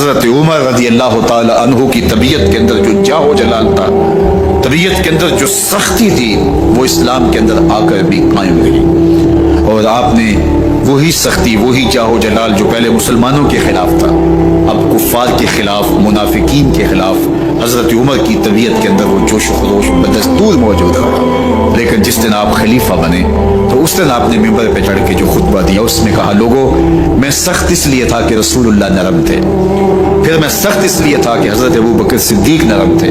حضرت عمر رضی اللہ تعالی عنہ کی طبیعت کے اندر جو جاہ و جلال تھا، طبیعت کے اندر جو سختی تھی، وہ اسلام کے اندر آ کر بھی قائم رہی، اور آپ نے وہی سختی، وہی جاہ و جلال جو پہلے مسلمانوں کے خلاف تھا، اب کفار کے خلاف، منافقین کے خلاف حضرت عمر کی طبیعت کے اندر وہ جوش و خروش بدستور موجود رہا۔ لیکن جس دن آپ خلیفہ بنے تو اس دن آپ نے ممبر پہ چڑھ کے جو خطبہ دیا، اس میں کہا، لوگوں، میں سخت اس لیے تھا کہ رسول اللہ نرم تھے، پھر میں سخت اس لیے تھا کہ حضرت ابوبکر صدیق نرم تھے،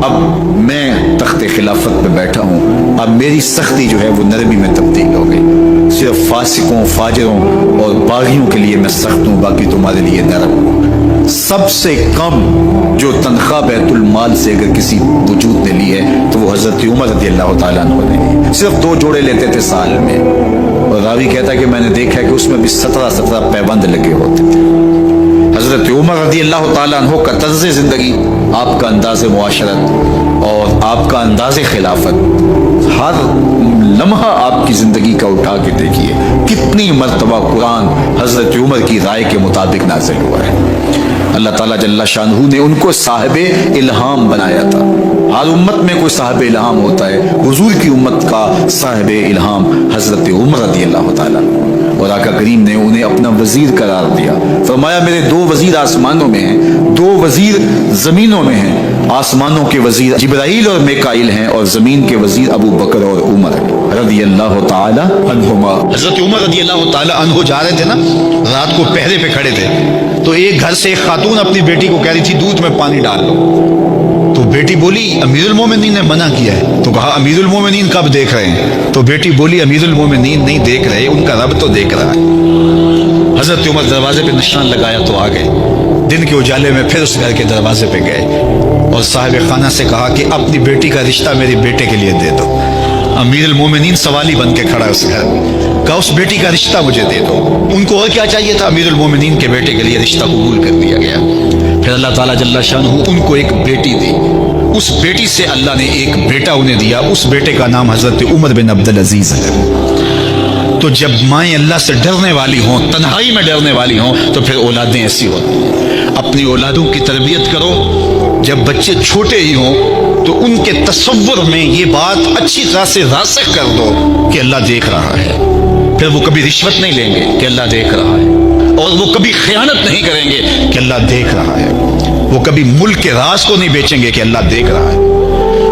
اب میں تخت خلافت پہ بیٹھا ہوں، اب میری سختی جو ہے وہ نرمی میں تبدیل ہو گئی، صرف فاسقوں، فاجروں اور باغیوں کے لیے میں سخت ہوں، باقی تمہارے لیے نرم ہوں۔ سب سے کم جو تنخواہ بیت المال سے اگر کسی وجود نے لی ہے تو وہ حضرت عمر رضی اللہ تعالیٰ عنہ نے لی، صرف 2 جوڑے لیتے تھے سال میں، اور راوی کہتا ہے کہ میں نے دیکھا کہ اس میں بھی 17 پیبند لگے ہوتے تھے۔ حضرت عمر رضی اللہ تعالیٰ عنہ کا طرز زندگی، آپ کا انداز معاشرت اور آپ کا انداز خلافت، ہر لمحہ آپ کی زندگی کا اٹھا کے دیکھیے کتنی مرتبہ قرآن حضرت عمر کی رائے کے مطابق نازل ہوا ہے۔ اللہ تعالیٰ جل شانہ نے ان کو صاحب الہام بنایا تھا۔ ہر امت میں کوئی صاحب الہام ہوتا ہے، حضور کی امت کا صاحب الہام حضرت عمر رضی اللہ تعالیٰ، اور آقا کریم نے انہیں اپنا وزیر قرار دیا، فرمایا میرے 2 وزیر آسمانوں میں ہیں، 2 وزیر زمینوں میں ہیں، آسمانوں کے وزیر جبرائیل اور میکائیل ہیں، اور زمین کے وزیر ابو بکر اور عمر رضی اللہ تعالی عنہما۔ حضرت عمر رضی اللہ تعالی عنہ جا رہے تھے نا، رات کو پہرے پہ کھڑے تھے، تو ایک گھر سے ایک خاتون اپنی بیٹی کو کہہ رہی تھی دودھ میں پانی ڈال لو، تو بیٹی بولی امیر المومنین نے منع کیا ہے، تو کہا امیر المومنین کب دیکھ رہے ہیں؟ تو بیٹی بولی امیر المومنین نہیں دیکھ رہے، ان کا رب تو دیکھ رہا ہے۔ حضرت عمر دروازے پہ نشان لگایا تو آ گئے، دن کے اجالے میں پھر اس گھر کے دروازے پہ گئے اور صاحب خانہ سے کہا کہ اپنی بیٹی کا رشتہ میرے بیٹے کے لیے دے دو۔ امیر المومنین سوالی بن کے کھڑا اس گھر میں، کہا اس بیٹی کا رشتہ مجھے دے دو۔ ان کو اور کیا چاہیے تھا، امیر المومنین کے بیٹے کے لیے رشتہ قبول کر دیا گیا۔ پھر اللہ تعالیٰ جل شانہ ان کو ایک بیٹی دی، اس بیٹی سے اللہ نے ایک بیٹا انہیں دیا، اس بیٹے کا نام حضرت عمر بن عبدالعزیز ہے۔ تو جب مائیں اللہ سے ڈرنے والی ہوں، تنہائی میں ڈرنے والی ہوں، تو پھر اولادیں ایسی ہوتی ہیں۔ اپنی اولادوں کی تربیت کرو، جب بچے چھوٹے ہی ہوں تو ان کے تصور میں یہ بات اچھی طرح سے راسخ کر دو کہ اللہ دیکھ رہا ہے، پھر وہ کبھی رشوت نہیں لیں گے کہ اللہ دیکھ رہا ہے، اور وہ کبھی خیانت نہیں کریں گے کہ اللہ دیکھ رہا ہے، وہ کبھی ملک کے راز کو نہیں بیچیں گے کہ اللہ دیکھ رہا ہے،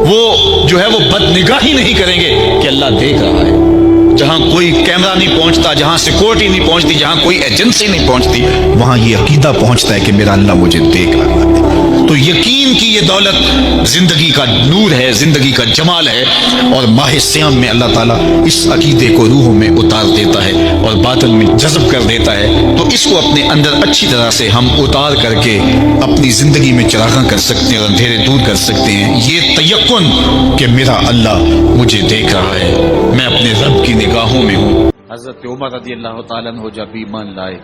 وہ جو ہے وہ بد نگاہی نہیں کریں گے کہ اللہ دیکھ رہا ہے۔ جہاں کوئی کیمرہ نہیں پہنچتا، جہاں سیکورٹی نہیں پہنچتی، جہاں کوئی ایجنسی نہیں پہنچتی، وہاں یہ عقیدہ پہنچتا ہے کہ میرا اللہ مجھے دیکھ رہا ہے۔ تو یقین کی یہ دولت زندگی کا نور ہے، زندگی کا جمال ہے، اور ماہ سیام میں اللہ تعالیٰ اس عقیدے کو روحوں میں اتار دیتا ہے اور باطن میں جذب کر دیتا ہے۔ تو اس کو اپنے اندر اچھی طرح سے ہم اتار کر کے اپنی زندگی میں چراغاں کر سکتے ہیں اور اندھیرے دور کر سکتے ہیں۔ یہ تیقن کہ میرا اللہ مجھے دیکھ رہا ہے، میں اپنے رب کی نگاہوں میں ہوں۔ حضرت عمر رضی اللہ تعالیٰ عنہ جب ایمان لائے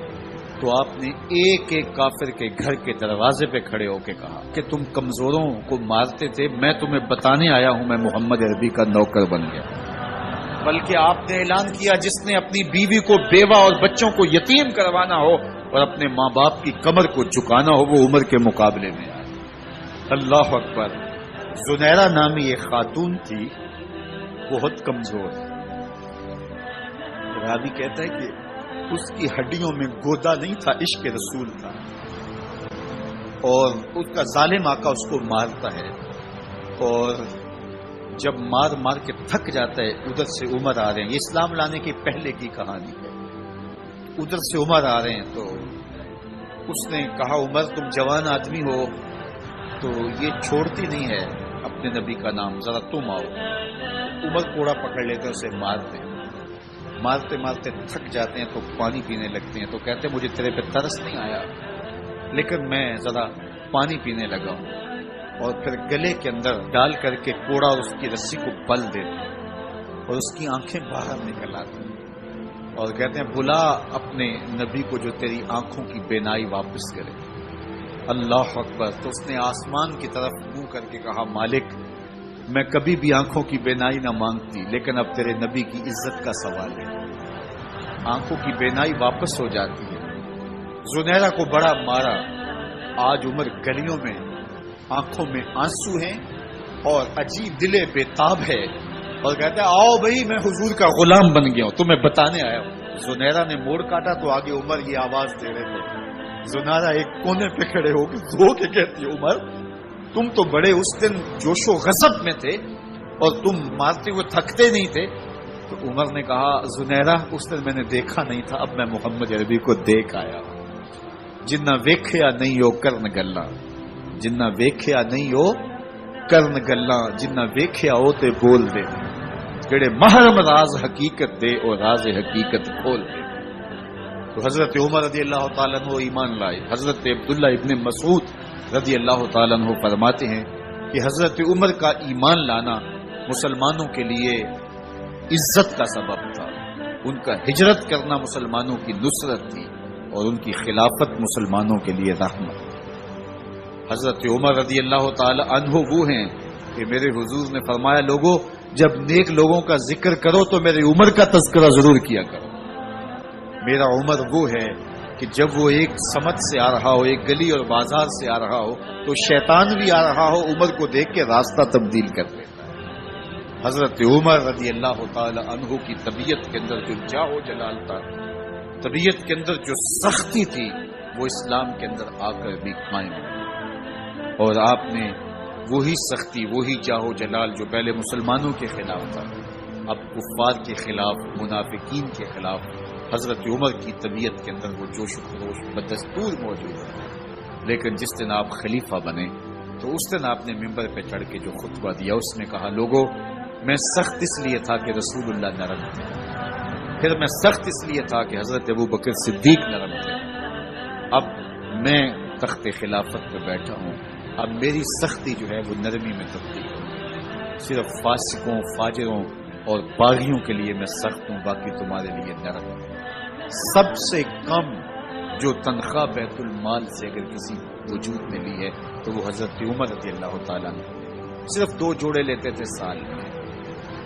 تو آپ نے ایک ایک کافر کے گھر کے دروازے پہ کھڑے ہو کے کہا کہ تم کمزوروں کو مارتے تھے، میں تمہیں بتانے آیا ہوں میں محمد عربی کا نوکر بن گیا۔ بلکہ آپ نے اعلان کیا جس نے اپنی بیوی کو بیوہ اور بچوں کو یتیم کروانا ہو اور اپنے ماں باپ کی کمر کو جھکانا ہو وہ عمر کے مقابلے میں آئے۔ اللہ اکبر۔ زنیرہ نامی ایک خاتون تھی، بہت کمزور، راوی کہتا ہے کہ اس کی ہڈیوں میں گودا نہیں تھا، عشق رسول تھا، اور اس کا ظالم آقا اس کو مارتا ہے، اور جب مار مار کے تھک جاتا ہے ادھر سے عمر آ رہے ہیں، یہ اسلام لانے کے پہلے کی کہانی ہے، ادھر سے عمر آ رہے ہیں تو اس نے کہا عمر تم جوان آدمی ہو تو یہ چھوڑتی نہیں ہے اپنے نبی کا نام، ذرا تم آؤ۔ عمر کوڑا پکڑ لیتے اسے مارتے مارتے تھک جاتے ہیں تو پانی پینے لگتے ہیں، تو کہتے ہیں مجھے تیرے پہ ترس نہیں آیا لیکن میں ذرا پانی پینے لگا ہوں، اور پھر گلے کے اندر ڈال کر کے کوڑا اور اس کی رسی کو پل دیتے اور اس کی آنکھیں باہر نکل آتی اور کہتے ہیں بلا اپنے نبی کو جو تیری آنکھوں کی بینائی واپس کرے۔ اللہ اکبر۔ تو اس نے آسمان کی طرف منہ کر کے کہا مالک میں کبھی بھی آنکھوں کی بینائی نہ مانگتی لیکن اب تیرے نبی کی عزت کا سوال ہے، آنکھوں کی بینائی واپس ہو جاتی ہے۔ زنیرہ کو بڑا مارا، آج عمر گلیوں میں آنکھوں میں آنسو ہیں اور عجیب دل بےتاب ہے اور کہتا ہے آؤ بھائی میں حضور کا غلام بن گیا ہوں، تمہیں بتانے آیا ہوں۔ زنیرہ نے موڑ کاٹا تو آگے عمر یہ آواز دے رہے تھے۔ زنیرہ ایک کونے پہ کھڑے ہو کے رو کے کہتی عمر تم تو بڑے اس دن جوش و غضب میں تھے اور تم مارتے ہوئے تھکتے نہیں تھے۔ تو عمر نے کہا زنیرہ اس دن میں نے دیکھا نہیں تھا، اب میں محمد عربی کو دیکھ آیا ہوں۔ جنہ ویکھیا نہیں ہو کرن گلاں، جنہ ویکھیا نہیں ہو کرن گلاں، جنہ ویکھیا ہو تے بول دے، جڑے محرم راز حقیقت دے اور راز حقیقت کھول دے۔ تو حضرت عمر رضی اللہ تعالیٰ عنہ ایمان لائے۔ حضرت عبداللہ ابن مسعود رضی اللہ تعالیٰ عنہ فرماتے ہیں کہ حضرت عمر کا ایمان لانا مسلمانوں کے لیے عزت کا سبب تھا، ان کا ہجرت کرنا مسلمانوں کی نصرت تھی اور ان کی خلافت مسلمانوں کے لیے رحمت۔ حضرت عمر رضی اللہ تعالی عنہ وہ ہیں کہ میرے حضور نے فرمایا لوگوں جب نیک لوگوں کا ذکر کرو تو میرے عمر کا تذکرہ ضرور کیا کرو۔ میرا عمر وہ ہے کہ جب وہ ایک سمت سے آ رہا ہو، ایک گلی اور بازار سے آ رہا ہو تو شیطان بھی آ رہا ہو عمر کو دیکھ کے راستہ تبدیل کر دیتا ہے۔ حضرت عمر رضی اللہ تعالی عنہ کی طبیعت کے اندر جو جاہ و جلال تھا، طبیعت کے اندر جو سختی تھی، وہ اسلام کے اندر آ کر بھی قائم ہوئی۔ اور آپ نے وہی سختی، وہی جاہ و جلال جو پہلے مسلمانوں کے خلاف تھا، اب کفار کے خلاف، منافقین کے خلاف حضرت عمر کی طبیعت کے اندر وہ جوش و خروش بدستور موجود ہے۔ لیکن جس دن آپ خلیفہ بنے تو اس دن آپ نے ممبر پہ چڑھ کے جو خطبہ دیا اس میں کہا لوگوں میں سخت اس لیے تھا کہ رسول اللہ نرم تھے، پھر میں سخت اس لیے تھا کہ حضرت ابو بکر صدیق نرم تھے، اب میں تخت خلافت پہ بیٹھا ہوں، اب میری سختی جو ہے وہ نرمی میں تبدیل ہو، صرف فاسقوں، فاجروں اور باغیوں کے لیے میں سخت ہوں، باقی تمہارے لیے نرم ہوں۔ سب سے کم جو تنخواہ بیت المال سے اگر کسی وجود میں لی ہے تو وہ حضرت عمر رضی اللہ تعالیٰ نے صرف 2 جوڑے لیتے تھے سال میں،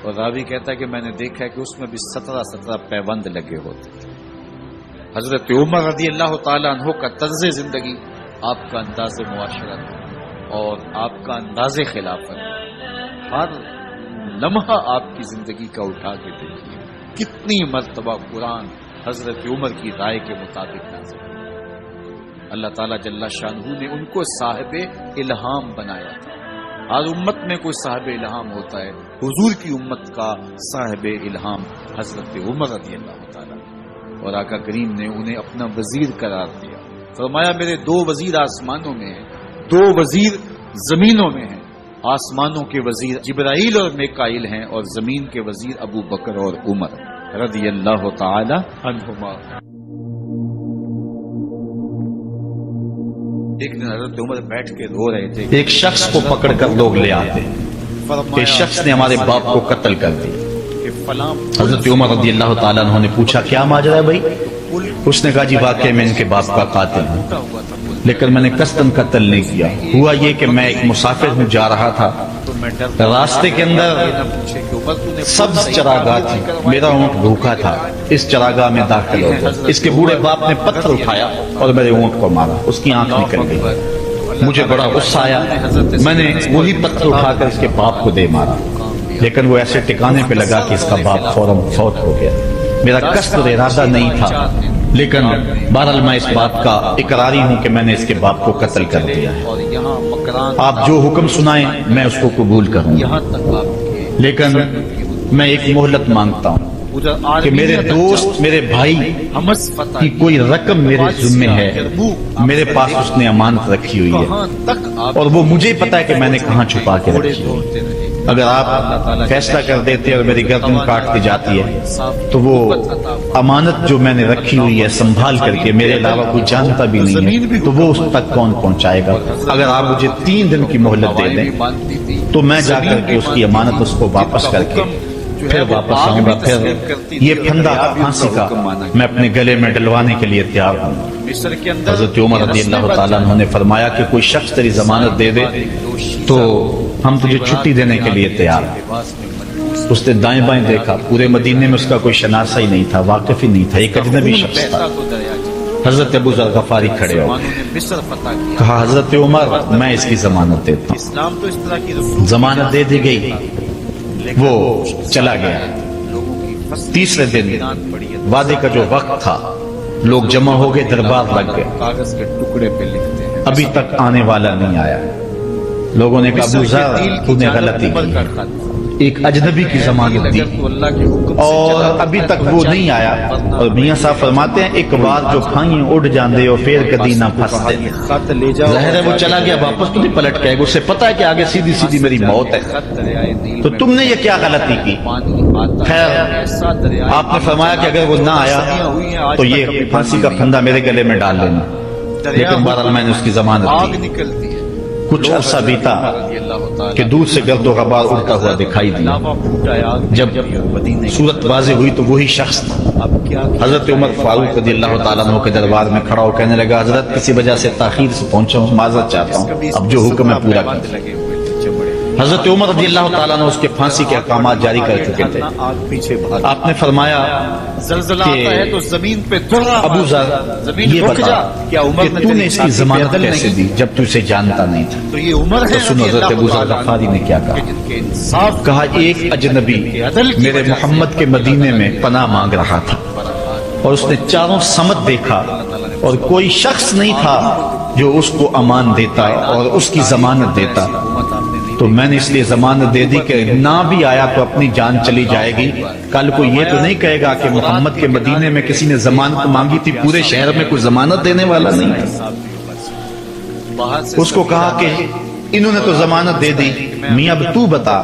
اور راوی کہتا ہے کہ میں نے دیکھا ہے کہ اس میں بھی 17 پیوند لگے ہوتے تھے۔ حضرت عمر رضی اللہ تعالیٰ عنہ کا طرز زندگی، آپ کا انداز معاشرت اور آپ کا انداز خلافت، ہر لمحہ آپ کی زندگی کا اٹھا کے دیکھیے کتنی مرتبہ قرآن حضرت عمر کی رائے کے مطابق نازل ہوا۔ اللہ تعالیٰ جل شانہ نے ان کو صاحب الہام بنایا تھا۔ ہر امت میں کوئی صاحب الہام ہوتا ہے، حضور کی امت کا صاحب الہام حضرت عمر رضی اللہ تعالیٰ، اور آقا کریم نے انہیں اپنا وزیر قرار دیا۔ فرمایا میرے 2 وزیر آسمانوں میں ہیں، 2 وزیر زمینوں میں ہیں۔ آسمانوں کے وزیر جبرائیل اور میکائیل ہیں اور زمین کے وزیر ابو بکر اور عمر رضی اللہ تعالی عنہما۔ ایک دن حضرت عمر بیٹھ کے رو رہے تھے، ایک شخص کو پکڑ کر لوگ لے آتے، ایک شخص نے ہمارے باپ کو قتل کر دیا۔ حضرت عمر رضی اللہ تعالیٰ عنہ نے پوچھا کیا ماجرا ہے بھائی؟ اس نے کہا جی واقعی میں ان کے باپ کا قاتل ہوں، لیکن میں نے قصداً قتل نہیں کیا۔ ہوا یہ کہ میں ایک مسافر ہوں، جا رہا تھا، راستے کے اندر سبز چراگاہ تھی، میرا اونٹ بھوکا تھا، اس چراگاہ میں داخل ہو گیا۔ اس کے بوڑھے باپ نے پتھر اٹھایا اور میرے اونٹ کو مارا، اس کی آنکھ نکل گئی۔ مجھے بڑا غصہ آیا، میں نے وہی پتھر اٹھا کر اس کے باپ کو دے مارا، لیکن وہ ایسے ٹکانے پہ لگا کہ اس کا باپ فوراً فوت ہو گیا۔ میرا قصد اور ارادہ نہیں تھا، لیکن بہرحال میں اس بات کا اقراری ہوں کہ میں نے اس کے باپ کو قتل کر دیا ہے۔ آپ جو حکم سنائیں میں اس کو قبول کروں، لیکن میں ایک مہلت مانگتا ہوں کہ میرے دوست، میرے بھائی کی کوئی رقم میرے ذمہ ہے، میرے پاس اس نے امانت رکھی ہوئی ہے اور وہ مجھے پتا ہے کہ میں نے کہاں چھپا کے رکھی ہے۔ اگر آپ فیصلہ کر دیتے اور میری گردن کاٹ دی جاتی ہے تو وہ امانت جو میں نے رکھی ہوئی ہے سنبھال کر کے میرے علاوہ کوئی جانتا بھی نہیں ہے تو وہ اس تک کون پہنچائے گا؟ اگر آپ مجھے 3 دن کی مہلت دے دیں تو میں جا کر کے اس کی امانت اس کو واپس کر کے پھر واپس آؤں گا، پھر یہ پھندا پھانسی کا میں اپنے گلے میں ڈلوانے کے لیے تیار ہوں۔ حضرت عمر رضی اللہ تعالیٰ عنہ نے فرمایا کہ کوئی شخص تیری ضمانت دے دے تو ہم تجھے چھٹی دینے کے لیے تیار ہیں۔ اس نے دائیں بائیں دیکھا، پورے مدینے میں اس کا کوئی شناسہ ہی نہیں تھا، واقف ہی نہیں تھا، ایک اجنبی شخص تھا۔ حضرت ابو ذر غفاری کھڑے ہو مسلمانوں نے مصر فتح کیا. کہا حضرت عمر میں اس کی ضمانت دیتا ہوں. اسلام تو اس طرح کی رسول ضمانت دے دی گئی، وہ چلا گیا. لوگوں کی فصل تیسرے دن اطمینان پڑی ہے. وعدے کا جو وقت تھا لوگ جمع ہو گئے، دربار لگ گئے. کاغذ کے ٹکڑے پہ لکھتے ہیں ابھی تک آنے والا نہیں آیا. لوگوں نے کہا ابو ذر تو نے غلطی کی، ایک اجنبی کی ضمانت دی اللہ کے حکم سے اور چلا. ابھی تک وہ نہیں آیا. اور میاں صاحب فرماتے ہیں ایک بار جو کھائیں اڑ جاندے ہو پھر کدی نہ پھنستے. خط لے جاؤ. ظاہر ہے وہ چلا گیا، واپس تو نہیں پلٹ کے آئے گا. اسے پتا ہے کہ آگے سیدھی سیدھی میری موت ہے. خط دریائے نیل تو میں تم نے یہ کیا غلطی کی؟ پانی آتا خیر، ہے. ایسا دریائے آپ نے فرمایا کہ اگر وہ نہ آیا تو یہ پھانسی کا پھندا میرے گلے میں ڈال لینا. لیکن بہرحال میں نے اس کی ضمانت آگ دی. نکلتی ہے. کچھ عرصہ بیتا رضی اللہ تعالیٰ کہ دور سے گرد و غبار اڑتا ہوا دکھائی دیا. لاوا پھوٹا ہے آگ جب نکلی اور مدینے کی. صورت واضح ہوئی تو وہی شخص تھا. اب کیا حضرت عمر فاروق رضی اللہ تعالیٰ عنہ کے دربار میں کھڑا ہو کہنے لگا حضرت کسی وجہ سے تاخیر سے پہنچا ہوں، معذرت چاہتا ہوں، اب جو حکم ہے پورا کر. لگے ہوئے تھے چمڑے. حضرت عمر رضی اللہ تعالیٰ عنہ اس کے پھانسی کے احکامات جاری کر چکے تھے. آگ پیچھے بھاگ. آپ نے فرمایا زلزلہ کہ آتا ہے تو زمین پہ دھرا ابو ذر زمین یہ رک بتا جا. کیا عمر کہ نے تو تیری نے اس کی ساتھی ضمانت پیدل کیسے نہیں دی جب تو اسے جانتا نہیں تھا؟ تو یہ عمر ہے تو سن رضی حضرت اللہ ابو ذر تعالیٰ غفاری نے کیا کہ کہا. جن کے انصاف کہا ایک اجنبی میرے محمد کے مدینے میں پناہ مانگ رہا تھا اور اس نے چاروں سمت دیکھا اور کوئی شخص نہیں تھا جو اس کو امان دیتا اور اس کی ضمانت دیتا. حکومت آپ نے نہیں تو میں نے اس لیے ضمانت دے دی کہ نہ بھی آیا تو اپنی جان چلی جائے گی. کل کو یہ تو نہیں کہے گا کہ محمد کے مدینے میں کسی نے ضمانت مانگی تھی، پورے شہر میں کوئی ضمانت دینے والا نہیں تھا. باہر سے اس کو کہا کہ انہوں نے تو ضمانت دے دی، میاں اب تو بتا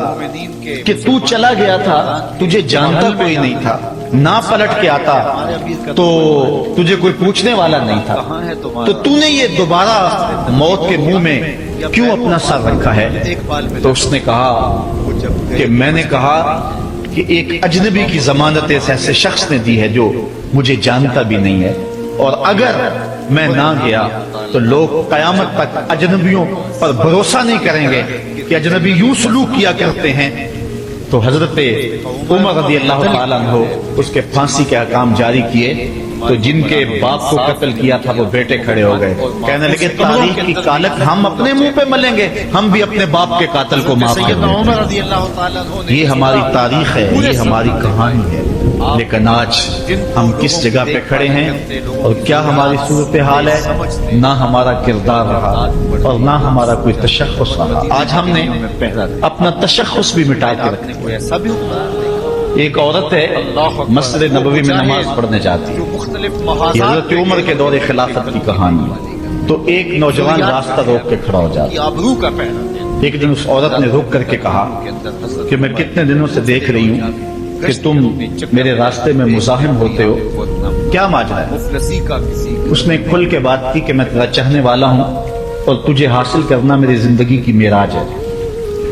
کہ تو چلا گیا تھا، تجھے جانتا کوئی نہیں تھا، نہ پلٹ کے آتا تو تجھے کوئی پوچھنے والا نہیں تھا، کہاں ہے تو تو نے یہ دوبارہ موت کے منہ میں کیوں اپنا سر رکھا ہے؟ دیکھ بھال میں تو اس نے کہا کہ میں نے کہا کہ ایک اجنبی کی ضمانت ایسے شخص نے دی ہے جو مجھے جانتا بھی نہیں ہے، اور اگر میں نہ گیا تو لوگ قیامت تک اجنبیوں پر بھروسہ نہیں کریں گے کہ اجنبی یوں سلوک کیا کرتے ہیں. تو حضرت عمر رضی اللہ تعالیٰ عنہ اس کے پھانسی کے احکام جاری کیے. تو جن کے باپ کو قتل کیا تھا وہ بیٹے کھڑے ہو گئے، کہنے لگے تاریخ کی کالک ہم اپنے منہ پہ ملیں گے، ہم بھی اپنے باپ کے قاتل کو معاف کر سیدنا دیں. عمر رضی اللہ تعالیٰ عنہ نے یہ ہماری تاریخ ہے، یہ ہماری کہانی ہے. لیکن آج ہم کس جگہ پہ کھڑے ہیں اور کیا ہماری صورتحال ہے؟ نہ ہمارا کردار رہا اور نہ ہمارا کوئی تشخص رہا. آج ہم نے اپنا تشخص بھی مٹا کے رکھا. کوئی ایسا بھی حکمران نہیں. ایک عورت ہے مسجد نبوی میں نماز پڑھنے جاتی جو ہے. مختلف یہ محاذات حضرت عمر کے دور خلافت کی کہانی ہے. تو ایک نوجوان راستہ روک کے کھڑا ہو جاتا کی آبرو کا پہنا ہے. ایک دن اس عورت نے رک کر کے کہا کے اندر حضرت کہ میں کتنے دنوں سے دیکھ رہی ہوں کہ تم میرے راستے میں مزاحم ہوتے ہو، کیا ماجرا ہے؟ مفلسی کا کسی اس نے کھل کے بات کی کہ میں تیرا چاہنے والا ہوں اور تجھے حاصل کرنا میری زندگی کی معراج ہے،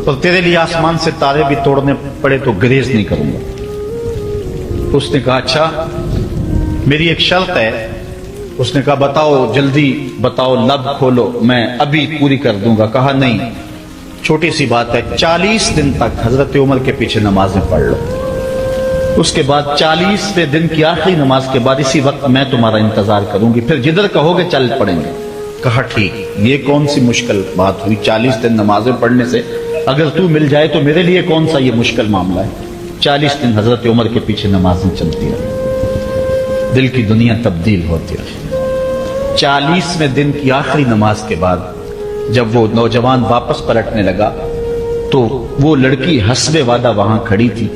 اور تیرے لیے آسمان سے تارے بھی توڑنے پڑے تو گریز نہیں کروں گا. اس نے کہا اچھا میری ایک شرط ہے. اس نے کہا بتاؤ، جلدی بتاؤ، لب کھولو، میں ابھی پوری کر دوں گا. کہا نہیں، چھوٹی سی بات ہے، 40 دن تک حضرت عمر کے پیچھے نمازیں پڑھ لو. اس کے بعد 40ویں دن کی آخری نماز کے بعد اسی وقت میں تمہارا انتظار کروں گی، پھر جدھر کہو گے چل پڑیں گے. کہا ٹھیک. یہ کون سی مشکل بات ہوئی 40 دن نمازیں پڑھنے سے؟ اگر تو مل جائے تو میرے لیے کون سا یہ مشکل معاملہ ہے. 40 دن حضرت عمر کے پیچھے نمازیں چلتی رہی، دل کی دنیا تبدیل ہوتی رہی. 40ویں دن کی آخری نماز کے بعد جب وہ نوجوان واپس پلٹنے لگا تو وہ لڑکی حسب وعدہ وہاں کھڑی تھی،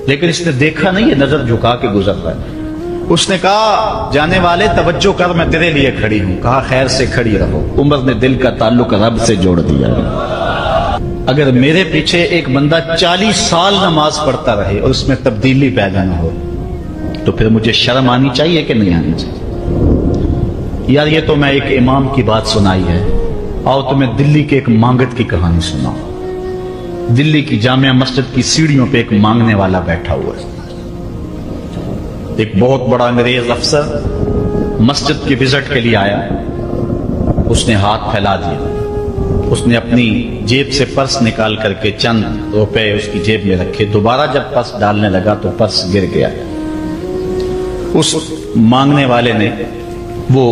لیکن اس نے دیکھا نہیں، یہ نظر جھکا کے گزر رہا ہے. اس نے کہا جانے والے توجہ کر، میں تیرے لیے کھڑی ہوں. کہا خیر سے کھڑی رہو. عمر نے دل کا تعلق رب سے جوڑ دیا. اگر میرے پیچھے ایک بندہ 40 سال نماز پڑھتا رہے اور اس میں تبدیلی پیدا نہ ہو تو پھر مجھے شرم آنی چاہیے کہ نہیں آنی چاہیے؟ یار یہ تو میں ایک امام کی بات سنائی ہے. آؤ تمہیں دلی کے ایک مانگت کی کہانی سناؤں. دلی کی جامعہ مسجد کی سیڑھیوں پہ ایک مانگنے والا بیٹھا ہوا ہے. ایک بہت بڑا انگریز افسر مسجد کی وزٹ کے لیے آیا. اس نے ہاتھ پھیلا دیا. اس نے اپنی جیب سے پرس نکال کر کے چند روپے اس کی جیب میں رکھے. دوبارہ جب پرس ڈالنے لگا تو پرس گر گیا. اس مانگنے والے نے وہ